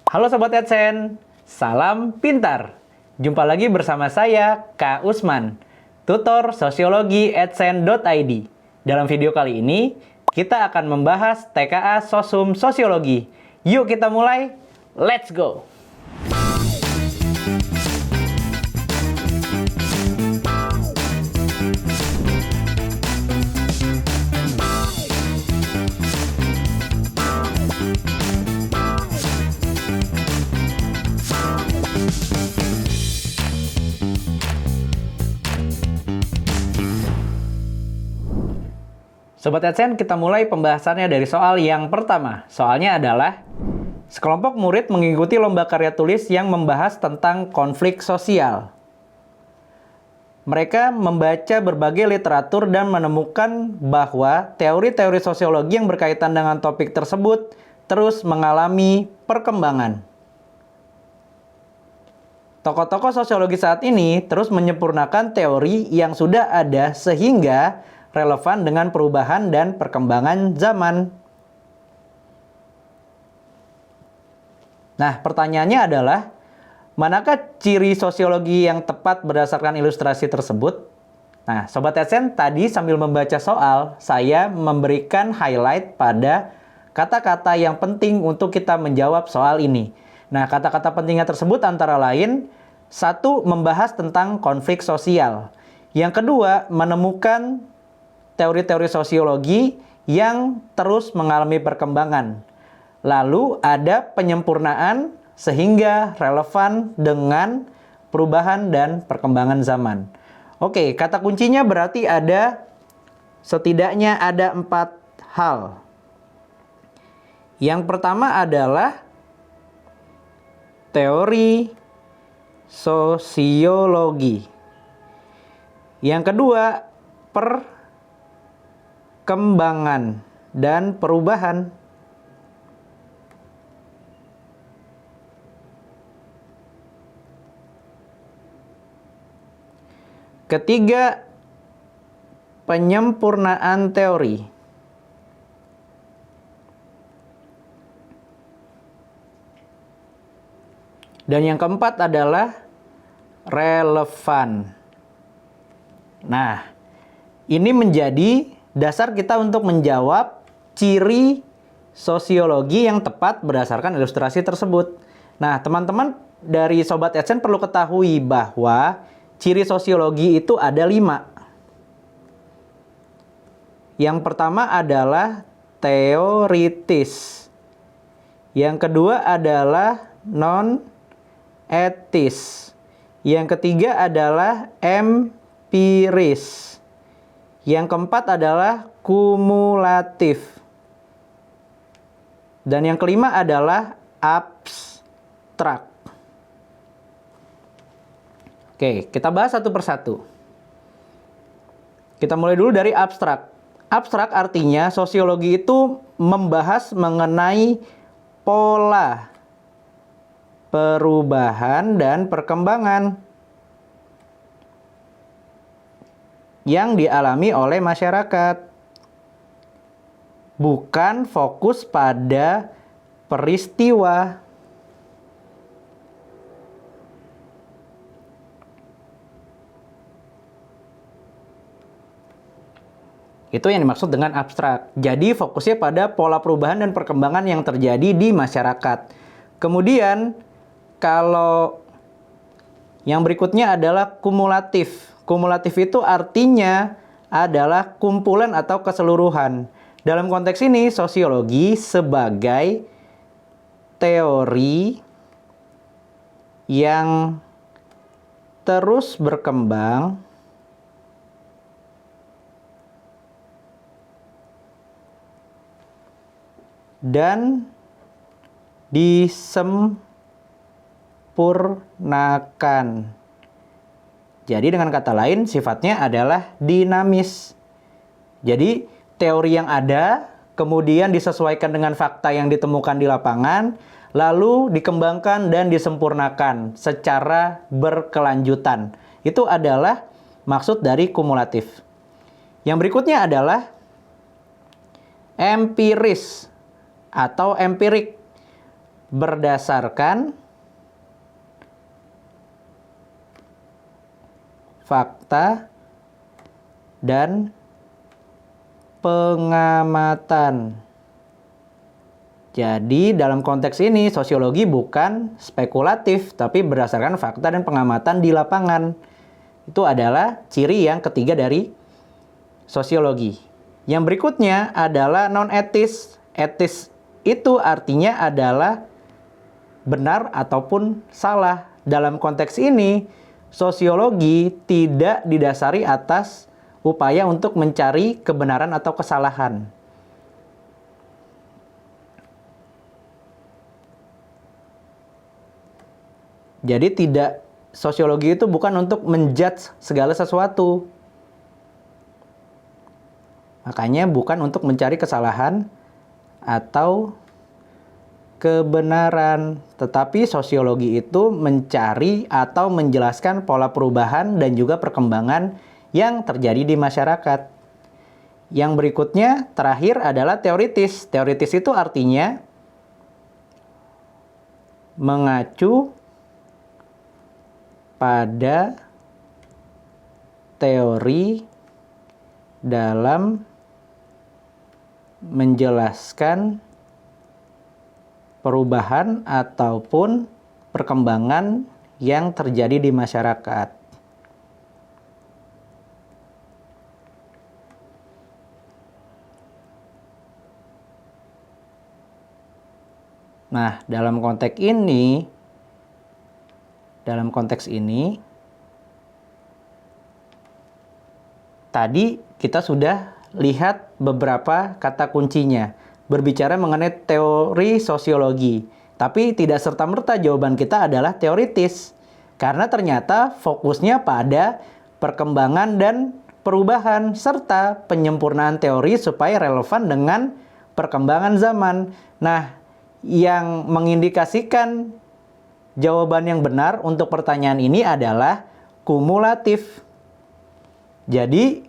Halo Sobat AdSense, salam pintar. Jumpa lagi bersama saya, Kak Usman, tutor sosiologi adsense.id. Dalam video kali ini, kita akan membahas TKA Sosum Sosiologi. Yuk kita mulai, let's go! Sobat AdSense, kita mulai pembahasannya dari soal yang pertama. Soalnya adalah, sekelompok murid mengikuti lomba karya tulis yang membahas tentang konflik sosial. Mereka membaca berbagai literatur dan menemukan bahwa teori-teori sosiologi yang berkaitan dengan topik tersebut terus mengalami perkembangan. Tokoh-tokoh sosiologi saat ini terus menyempurnakan teori yang sudah ada sehingga relevan dengan perubahan dan perkembangan zaman. Nah, pertanyaannya adalah, manakah ciri sosiologi yang tepat berdasarkan ilustrasi tersebut? Nah, Sobat AdSense, tadi sambil membaca soal, saya memberikan highlight pada kata-kata yang penting untuk kita menjawab soal ini. Nah, kata-kata pentingnya tersebut antara lain, satu, membahas tentang konflik sosial. Yang kedua, menemukan teori-teori sosiologi yang terus mengalami perkembangan. Lalu ada penyempurnaan sehingga relevan dengan perubahan dan perkembangan zaman. Oke, kata kuncinya berarti setidaknya ada 4 hal. Yang pertama adalah teori sosiologi. Yang kedua, perkembangan dan perubahan. Ketiga, penyempurnaan teori. Dan yang keempat adalah relevan. Nah, ini menjadi dasar kita untuk menjawab ciri sosiologi yang tepat berdasarkan ilustrasi tersebut. Nah, teman-teman dari Sobat AdSense perlu ketahui bahwa ciri sosiologi itu ada 5. Yang pertama adalah teoritis. Yang kedua adalah non-etis. Yang ketiga adalah empiris. Yang keempat adalah kumulatif. Dan yang kelima adalah abstrak. Oke, kita bahas satu persatu. Kita mulai dulu dari abstrak. Abstrak artinya sosiologi itu membahas mengenai pola perubahan dan perkembangan yang dialami oleh masyarakat. Bukan fokus pada peristiwa. Itu yang dimaksud dengan abstrak. Jadi fokusnya pada pola perubahan dan perkembangan yang terjadi di masyarakat. Kemudian kalau yang berikutnya adalah kumulatif. Kumulatif itu artinya adalah kumpulan atau keseluruhan. Dalam konteks ini, sosiologi sebagai teori yang terus berkembang dan disempurnakan. Jadi dengan kata lain, sifatnya adalah dinamis. Jadi teori yang ada, kemudian disesuaikan dengan fakta yang ditemukan di lapangan, lalu dikembangkan dan disempurnakan secara berkelanjutan. Itu adalah maksud dari kumulatif. Yang berikutnya adalah empiris atau empirik. berdasarkan fakta dan pengamatan. Jadi dalam konteks ini sosiologi bukan spekulatif, tapi berdasarkan fakta dan pengamatan di lapangan. Itu adalah ciri yang ketiga dari sosiologi. Yang berikutnya adalah non-etis. Etis itu artinya adalah benar ataupun salah. Dalam konteks ini, sosiologi tidak didasari atas upaya untuk mencari kebenaran atau kesalahan. Jadi sosiologi itu bukan untuk menjudge segala sesuatu. Makanya bukan untuk mencari kesalahan atau kebenaran. Tetapi sosiologi itu mencari atau menjelaskan pola perubahan dan juga perkembangan yang terjadi di masyarakat. Yang berikutnya, terakhir adalah teoritis. Teoritis itu artinya mengacu pada teori dalam menjelaskan perubahan ataupun perkembangan yang terjadi di masyarakat. Nah, dalam konteks ini, tadi kita sudah lihat beberapa kata kuncinya, berbicara mengenai teori sosiologi. Tapi tidak serta-merta jawaban kita adalah teoritis, karena ternyata fokusnya pada perkembangan dan perubahan, serta penyempurnaan teori supaya relevan dengan perkembangan zaman. Nah, yang mengindikasikan jawaban yang benar untuk pertanyaan ini adalah kumulatif. Jadi,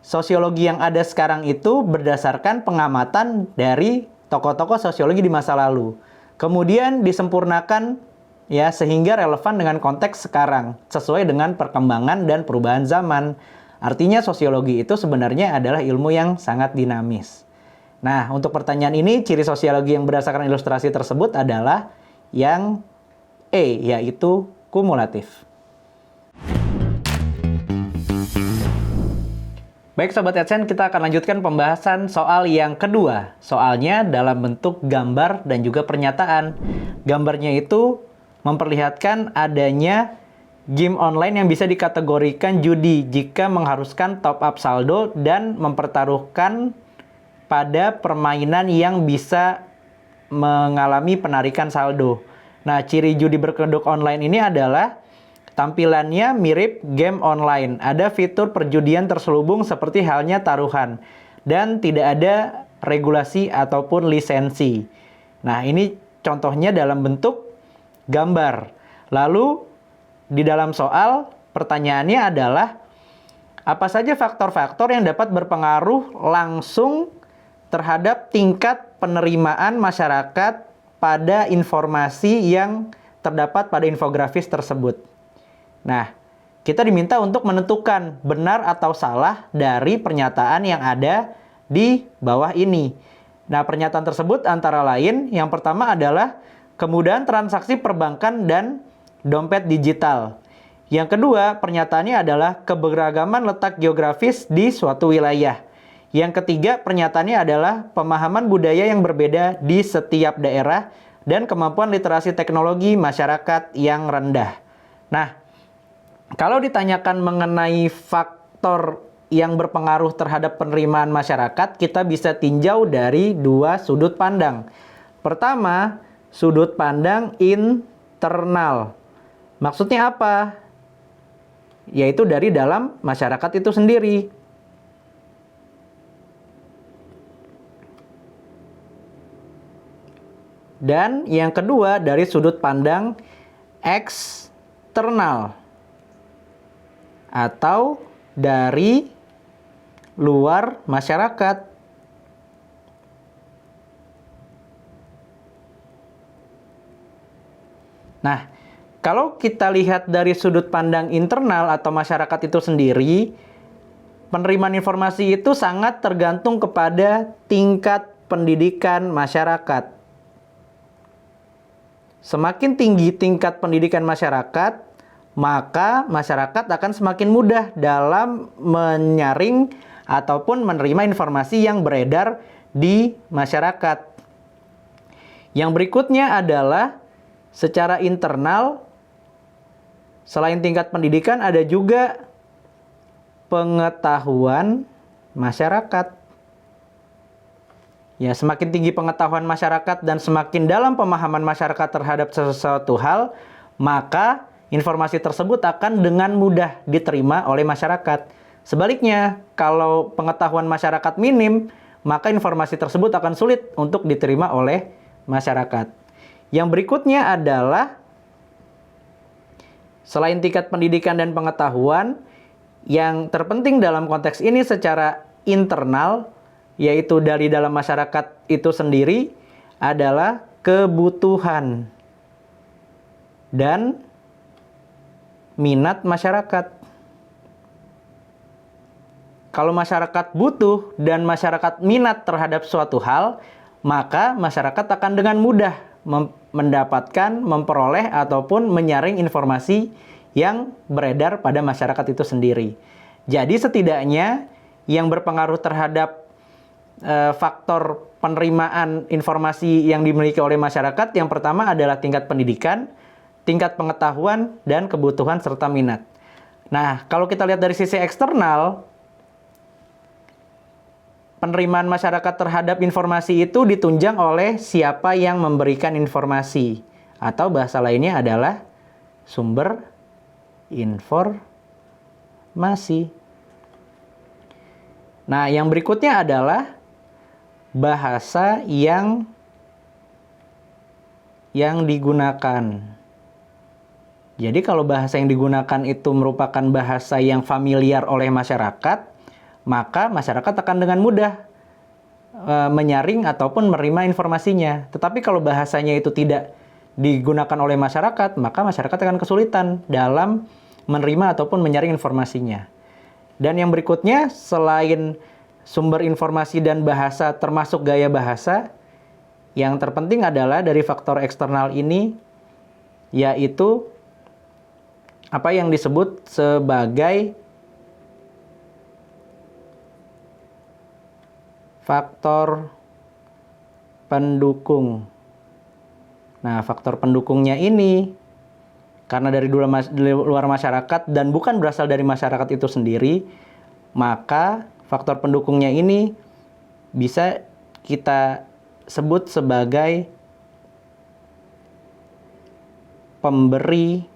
sosiologi yang ada sekarang itu berdasarkan pengamatan dari tokoh-tokoh sosiologi di masa lalu. Kemudian disempurnakan ya sehingga relevan dengan konteks sekarang, sesuai dengan perkembangan dan perubahan zaman. Artinya sosiologi itu sebenarnya adalah ilmu yang sangat dinamis. Nah, untuk pertanyaan ini, ciri sosiologi yang berdasarkan ilustrasi tersebut adalah yang E, yaitu kumulatif. Baik Sobat AdSense, kita akan lanjutkan pembahasan soal yang kedua. Soalnya dalam bentuk gambar dan juga pernyataan. Gambarnya itu memperlihatkan adanya game online yang bisa dikategorikan judi jika mengharuskan top up saldo dan mempertaruhkan pada permainan yang bisa mengalami penarikan saldo. Nah, ciri judi berkedok online ini adalah tampilannya mirip game online. Ada fitur perjudian terselubung seperti halnya taruhan. Dan tidak ada regulasi ataupun lisensi. Nah, ini contohnya dalam bentuk gambar. Lalu, di dalam soal, pertanyaannya adalah, apa saja faktor-faktor yang dapat berpengaruh langsung terhadap tingkat penerimaan masyarakat pada informasi yang terdapat pada infografis tersebut? Nah, kita diminta untuk menentukan benar atau salah dari pernyataan yang ada di bawah ini. Nah, pernyataan tersebut antara lain, yang pertama adalah kemudahan transaksi perbankan dan dompet digital. Yang kedua, pernyataannya adalah keberagaman letak geografis di suatu wilayah. Yang ketiga, pernyataannya adalah pemahaman budaya yang berbeda di setiap daerah dan kemampuan literasi teknologi masyarakat yang rendah. Nah, kalau ditanyakan mengenai faktor yang berpengaruh terhadap penerimaan masyarakat, kita bisa tinjau dari dua sudut pandang. Pertama, sudut pandang internal. Maksudnya apa? Yaitu dari dalam masyarakat itu sendiri. Dan yang kedua dari sudut pandang eksternal atau dari luar masyarakat. Nah, kalau kita lihat dari sudut pandang internal atau masyarakat itu sendiri, penerimaan informasi itu sangat tergantung kepada tingkat pendidikan masyarakat. Semakin tinggi tingkat pendidikan masyarakat, maka masyarakat akan semakin mudah dalam menyaring ataupun menerima informasi yang beredar di masyarakat. Yang berikutnya adalah secara internal, selain tingkat pendidikan ada juga pengetahuan masyarakat. Ya, semakin tinggi pengetahuan masyarakat dan semakin dalam pemahaman masyarakat terhadap sesuatu hal, maka informasi tersebut akan dengan mudah diterima oleh masyarakat. Sebaliknya, kalau pengetahuan masyarakat minim, maka informasi tersebut akan sulit untuk diterima oleh masyarakat. Yang berikutnya adalah selain tingkat pendidikan dan pengetahuan, yang terpenting dalam konteks ini secara internal, yaitu dari dalam masyarakat itu sendiri, adalah kebutuhan dan minat masyarakat. Kalau masyarakat butuh dan masyarakat minat terhadap suatu hal, maka masyarakat akan dengan mudah mendapatkan, memperoleh, ataupun menyaring informasi yang beredar pada masyarakat itu sendiri. Jadi setidaknya yang berpengaruh terhadap faktor penerimaan informasi yang dimiliki oleh masyarakat, yang pertama adalah tingkat pendidikan, tingkat pengetahuan, dan kebutuhan serta minat. Nah, kalau kita lihat dari sisi eksternal, penerimaan masyarakat terhadap informasi itu ditunjang oleh siapa yang memberikan informasi. Atau bahasa lainnya adalah sumber informasi. Nah, yang berikutnya adalah bahasa yang digunakan. Jadi kalau bahasa yang digunakan itu merupakan bahasa yang familiar oleh masyarakat, maka masyarakat akan dengan mudah menyaring ataupun menerima informasinya. Tetapi kalau bahasanya itu tidak digunakan oleh masyarakat, maka masyarakat akan kesulitan dalam menerima ataupun menyaring informasinya. Dan yang berikutnya, selain sumber informasi dan bahasa termasuk gaya bahasa, yang terpenting adalah dari faktor eksternal ini, yaitu apa yang disebut sebagai faktor pendukung. Nah, faktor pendukungnya ini karena dari luar masyarakat dan bukan berasal dari masyarakat itu sendiri, maka faktor pendukungnya ini bisa kita sebut sebagai pemberi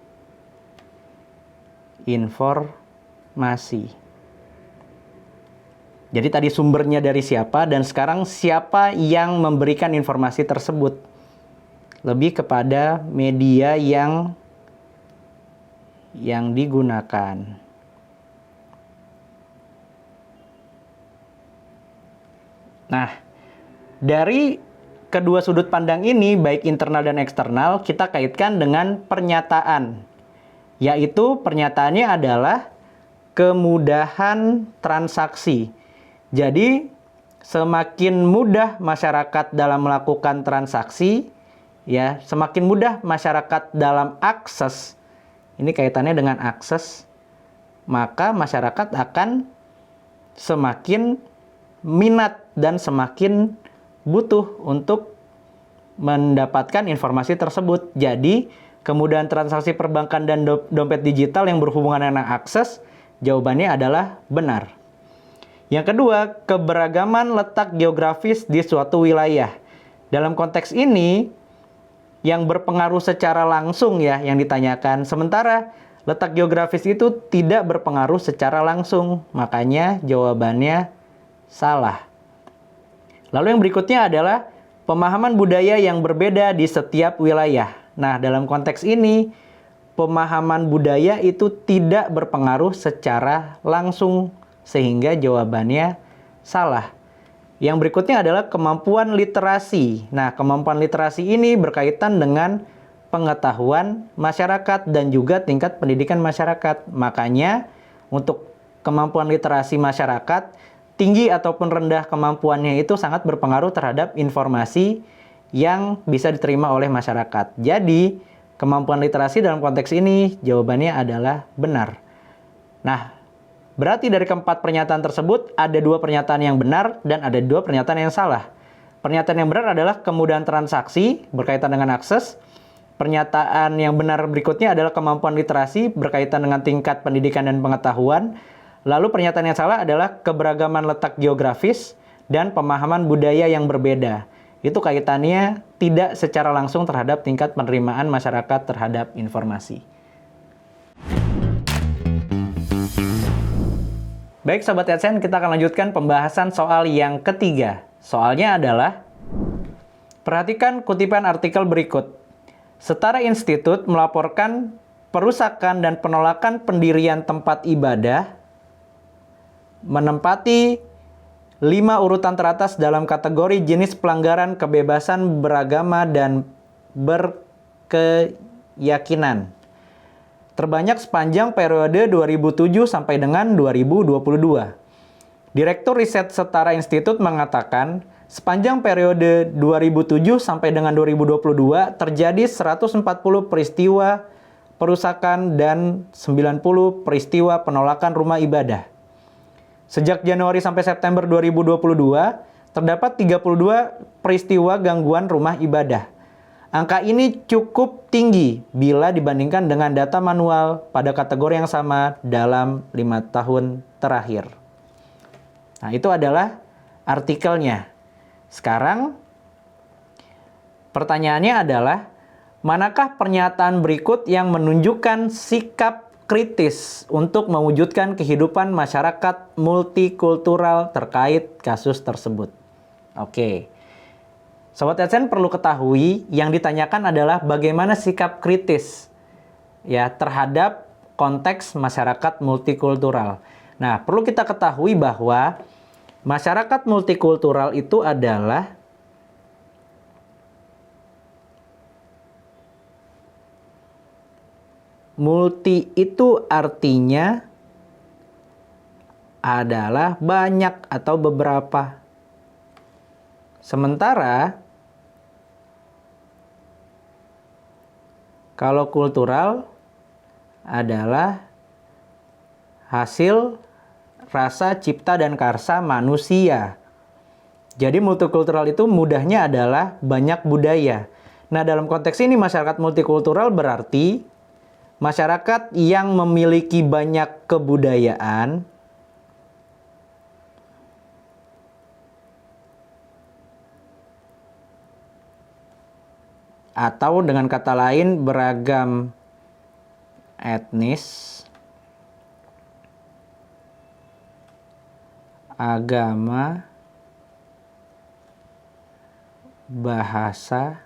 informasi. Jadi tadi sumbernya dari siapa, dan sekarang siapa yang memberikan informasi tersebut. Lebih kepada media yang digunakan. Nah, dari kedua sudut pandang ini, baik internal dan eksternal, kita kaitkan dengan pernyataan. Yaitu pernyataannya adalah kemudahan transaksi. Jadi, semakin mudah masyarakat dalam melakukan transaksi, ya, semakin mudah masyarakat dalam akses, ini kaitannya dengan akses, maka masyarakat akan semakin minat dan semakin butuh untuk mendapatkan informasi tersebut. Jadi, kemudahan transaksi perbankan dan dompet digital yang berhubungan dengan akses, jawabannya adalah benar. Yang kedua, keberagaman letak geografis di suatu wilayah. Dalam konteks ini, yang berpengaruh secara langsung ya yang ditanyakan. Sementara letak geografis itu tidak berpengaruh secara langsung. Makanya jawabannya salah. Lalu yang berikutnya adalah pemahaman budaya yang berbeda di setiap wilayah. Nah, dalam konteks ini, pemahaman budaya itu tidak berpengaruh secara langsung, sehingga jawabannya salah. Yang berikutnya adalah kemampuan literasi. Nah, kemampuan literasi ini berkaitan dengan pengetahuan masyarakat dan juga tingkat pendidikan masyarakat. Makanya untuk kemampuan literasi masyarakat, tinggi ataupun rendah kemampuannya itu sangat berpengaruh terhadap informasi yang bisa diterima oleh masyarakat. Jadi, kemampuan literasi dalam konteks ini jawabannya adalah benar. Nah, berarti dari keempat pernyataan tersebut ada 2 pernyataan yang benar dan ada 2 pernyataan yang salah. Pernyataan yang benar adalah kemudahan transaksi berkaitan dengan akses. Pernyataan yang benar berikutnya adalah kemampuan literasi berkaitan dengan tingkat pendidikan dan pengetahuan. Lalu pernyataan yang salah adalah keberagaman letak geografis dan pemahaman budaya yang berbeda. Itu kaitannya tidak secara langsung terhadap tingkat penerimaan masyarakat terhadap informasi. Baik Sobat AdSense, kita akan lanjutkan pembahasan soal yang ketiga. Soalnya adalah, perhatikan kutipan artikel berikut. Setara Institut melaporkan perusakan dan penolakan pendirian tempat ibadah menempati 5 urutan teratas dalam kategori jenis pelanggaran kebebasan beragama dan berkeyakinan. Terbanyak sepanjang periode 2007 sampai dengan 2022. Direktur Riset Setara Institut mengatakan, sepanjang periode 2007 sampai dengan 2022 terjadi 140 peristiwa perusakan dan 90 peristiwa penolakan rumah ibadah. Sejak Januari sampai September 2022, terdapat 32 peristiwa gangguan rumah ibadah. Angka ini cukup tinggi bila dibandingkan dengan data manual pada kategori yang sama dalam 5 tahun terakhir. Nah, itu adalah artikelnya. Sekarang, pertanyaannya adalah, manakah pernyataan berikut yang menunjukkan sikap kritis untuk mewujudkan kehidupan masyarakat multikultural terkait kasus tersebut? Oke. Sobat AdSense perlu ketahui, yang ditanyakan adalah bagaimana sikap kritis ya terhadap konteks masyarakat multikultural. Nah, perlu kita ketahui bahwa masyarakat multikultural itu adalah multi itu artinya adalah banyak atau beberapa. Sementara kalau kultural adalah hasil rasa, cipta, dan karsa manusia. Jadi multikultural itu mudahnya adalah banyak budaya. Nah, dalam konteks ini masyarakat multikultural berarti masyarakat yang memiliki banyak kebudayaan atau dengan kata lain beragam etnis, agama, bahasa,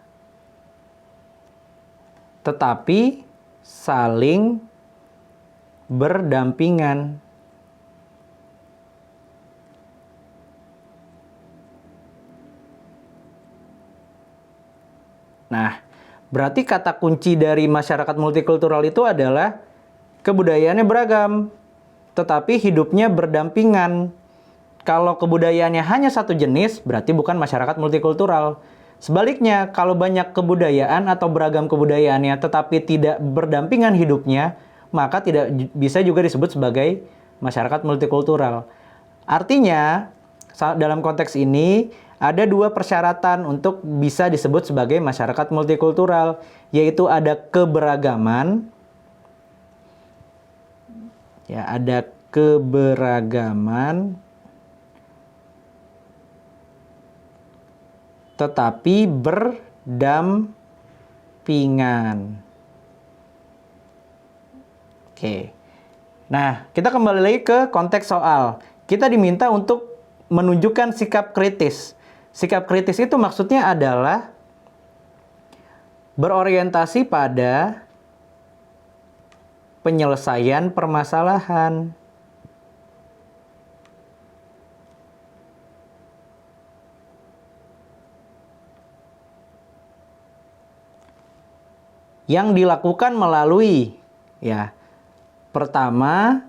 tetapi saling berdampingan. Nah, berarti kata kunci dari masyarakat multikultural itu adalah kebudayaannya beragam, tetapi hidupnya berdampingan. Kalau kebudayaannya hanya satu jenis, berarti bukan masyarakat multikultural. Sebaliknya, kalau banyak kebudayaan atau beragam kebudayaannya tetapi tidak berdampingan hidupnya, maka tidak bisa juga disebut sebagai masyarakat multikultural. Artinya, dalam konteks ini, ada 2 persyaratan untuk bisa disebut sebagai masyarakat multikultural, yaitu ada keberagaman, ya, ada keberagaman, tetapi berdampingan. Oke. Nah, kita kembali lagi ke konteks soal. Kita diminta untuk menunjukkan sikap kritis. Sikap kritis itu maksudnya adalah berorientasi pada penyelesaian permasalahan. yang dilakukan melalui, ya, pertama,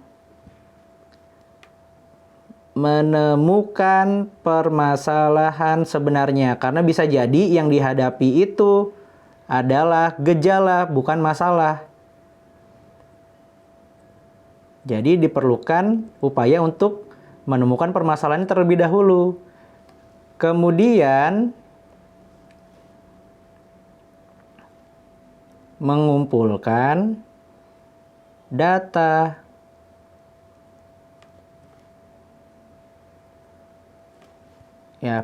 menemukan permasalahan sebenarnya. Karena bisa jadi yang dihadapi itu adalah gejala, bukan masalah. Jadi diperlukan upaya untuk menemukan permasalahan terlebih dahulu. Kemudian mengumpulkan data. Ya,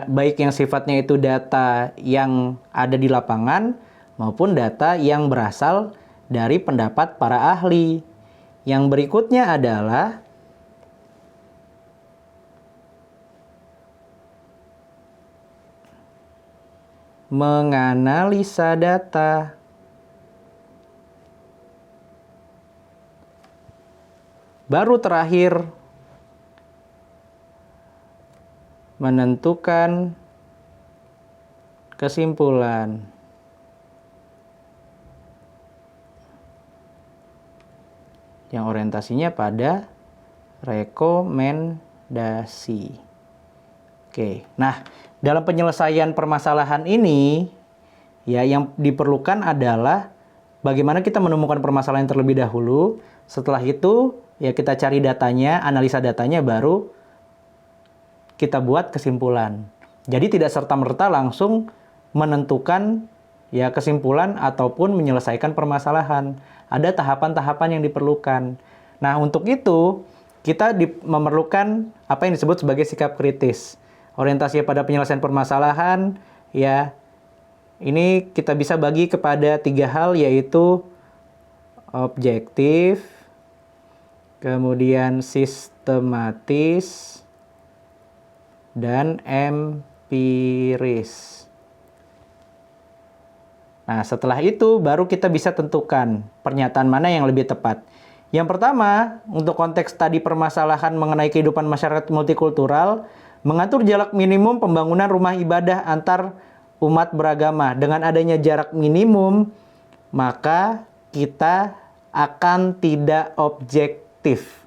baik yang sifatnya itu data yang ada di lapangan maupun data yang berasal dari pendapat para ahli. Yang berikutnya adalah menganalisa data. Baru terakhir, menentukan kesimpulan. Yang orientasinya pada rekomendasi. Oke, nah dalam penyelesaian permasalahan ini, ya yang diperlukan adalah bagaimana kita menemukan permasalahan terlebih dahulu. Setelah itu, ya kita cari datanya, analisa datanya, baru kita buat kesimpulan. Jadi tidak serta-merta langsung menentukan ya kesimpulan ataupun menyelesaikan permasalahan. Ada tahapan-tahapan yang diperlukan. Nah, untuk itu kita memerlukan apa yang disebut sebagai sikap kritis. Orientasi pada penyelesaian permasalahan, ya ini kita bisa bagi kepada 3 hal, yaitu objektif, kemudian sistematis, dan empiris. Nah, setelah itu baru kita bisa tentukan pernyataan mana yang lebih tepat. Yang pertama, untuk konteks tadi permasalahan mengenai kehidupan masyarakat multikultural, mengatur jarak minimum pembangunan rumah ibadah antar umat beragama. Dengan adanya jarak minimum, maka kita akan tidak objektif.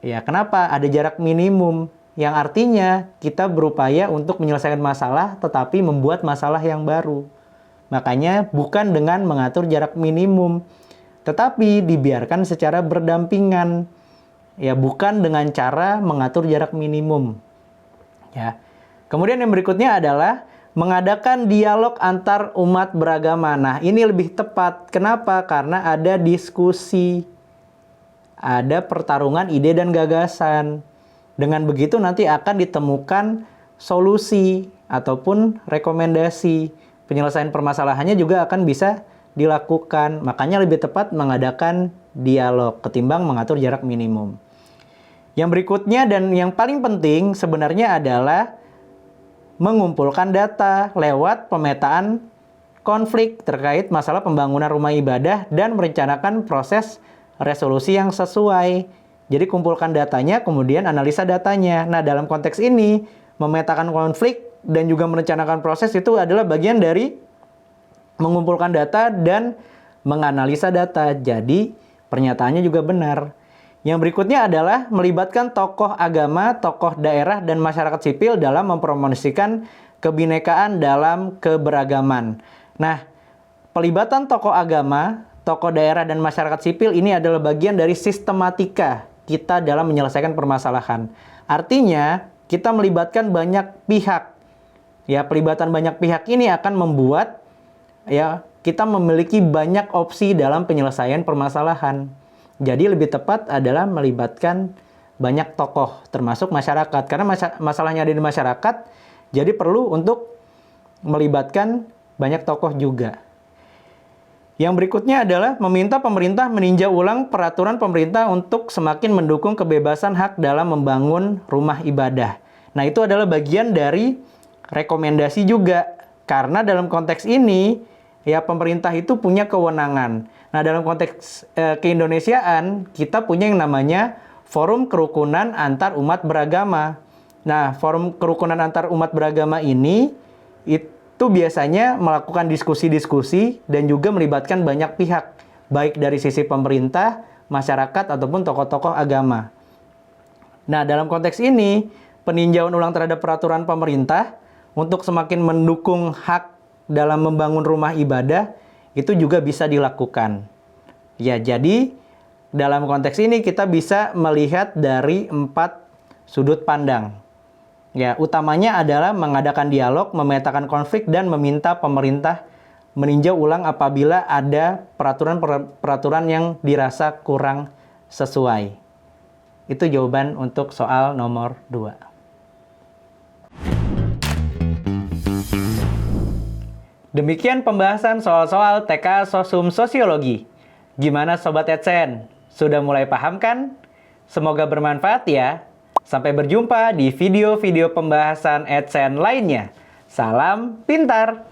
Ya, kenapa? Ada jarak minimum, yang artinya kita berupaya untuk menyelesaikan masalah tetapi membuat masalah yang baru. Makanya bukan dengan mengatur jarak minimum, tetapi dibiarkan secara berdampingan. Ya, bukan dengan cara mengatur jarak minimum. Ya. Kemudian yang berikutnya adalah mengadakan dialog antar umat beragama. Nah, ini lebih tepat. Kenapa? Karena ada diskusi, ada pertarungan ide dan gagasan. Dengan begitu nanti akan ditemukan solusi ataupun rekomendasi. Penyelesaian permasalahannya juga akan bisa dilakukan. Makanya lebih tepat mengadakan dialog ketimbang mengatur jarak minimum. Yang berikutnya dan yang paling penting sebenarnya adalah mengumpulkan data lewat pemetaan konflik terkait masalah pembangunan rumah ibadah dan merencanakan proses resolusi yang sesuai. Jadi kumpulkan datanya, kemudian analisa datanya. Nah, dalam konteks ini, memetakan konflik dan juga merencanakan proses itu adalah bagian dari mengumpulkan data dan menganalisa data. Jadi, pernyataannya juga benar. Yang berikutnya adalah melibatkan tokoh agama, tokoh daerah, dan masyarakat sipil dalam mempromosikan kebinekaan dalam keberagaman. Nah, pelibatan tokoh agama, tokoh daerah, dan masyarakat sipil ini adalah bagian dari sistematika kita dalam menyelesaikan permasalahan. Artinya, kita melibatkan banyak pihak. Ya, pelibatan banyak pihak ini akan membuat ya kita memiliki banyak opsi dalam penyelesaian permasalahan. Jadi lebih tepat adalah melibatkan banyak tokoh, termasuk masyarakat. Karena masalahnya ada di masyarakat, jadi perlu untuk melibatkan banyak tokoh juga. Yang berikutnya adalah meminta pemerintah meninjau ulang peraturan pemerintah untuk semakin mendukung kebebasan hak dalam membangun rumah ibadah. Nah, itu adalah bagian dari rekomendasi juga. Karena dalam konteks ini, ya pemerintah itu punya kewenangan. Nah, dalam konteks keindonesiaan, kita punya yang namanya Forum Kerukunan Antar Umat Beragama. Nah, Forum Kerukunan Antar Umat Beragama ini itu biasanya melakukan diskusi-diskusi dan juga melibatkan banyak pihak, baik dari sisi pemerintah, masyarakat, ataupun tokoh-tokoh agama. Nah, dalam konteks ini, peninjauan ulang terhadap peraturan pemerintah untuk semakin mendukung hak dalam membangun rumah ibadah, itu juga bisa dilakukan. Ya, jadi dalam konteks ini kita bisa melihat dari 4 sudut pandang. Ya, utamanya adalah mengadakan dialog, memetakan konflik, dan meminta pemerintah meninjau ulang apabila ada peraturan-peraturan yang dirasa kurang sesuai. Itu jawaban untuk soal nomor 2. Demikian pembahasan soal-soal TK Sosum Sosiologi. Gimana Sobat Adsense? Sudah mulai paham kan? Semoga bermanfaat ya. Sampai berjumpa di video-video pembahasan Adsense lainnya. Salam pintar!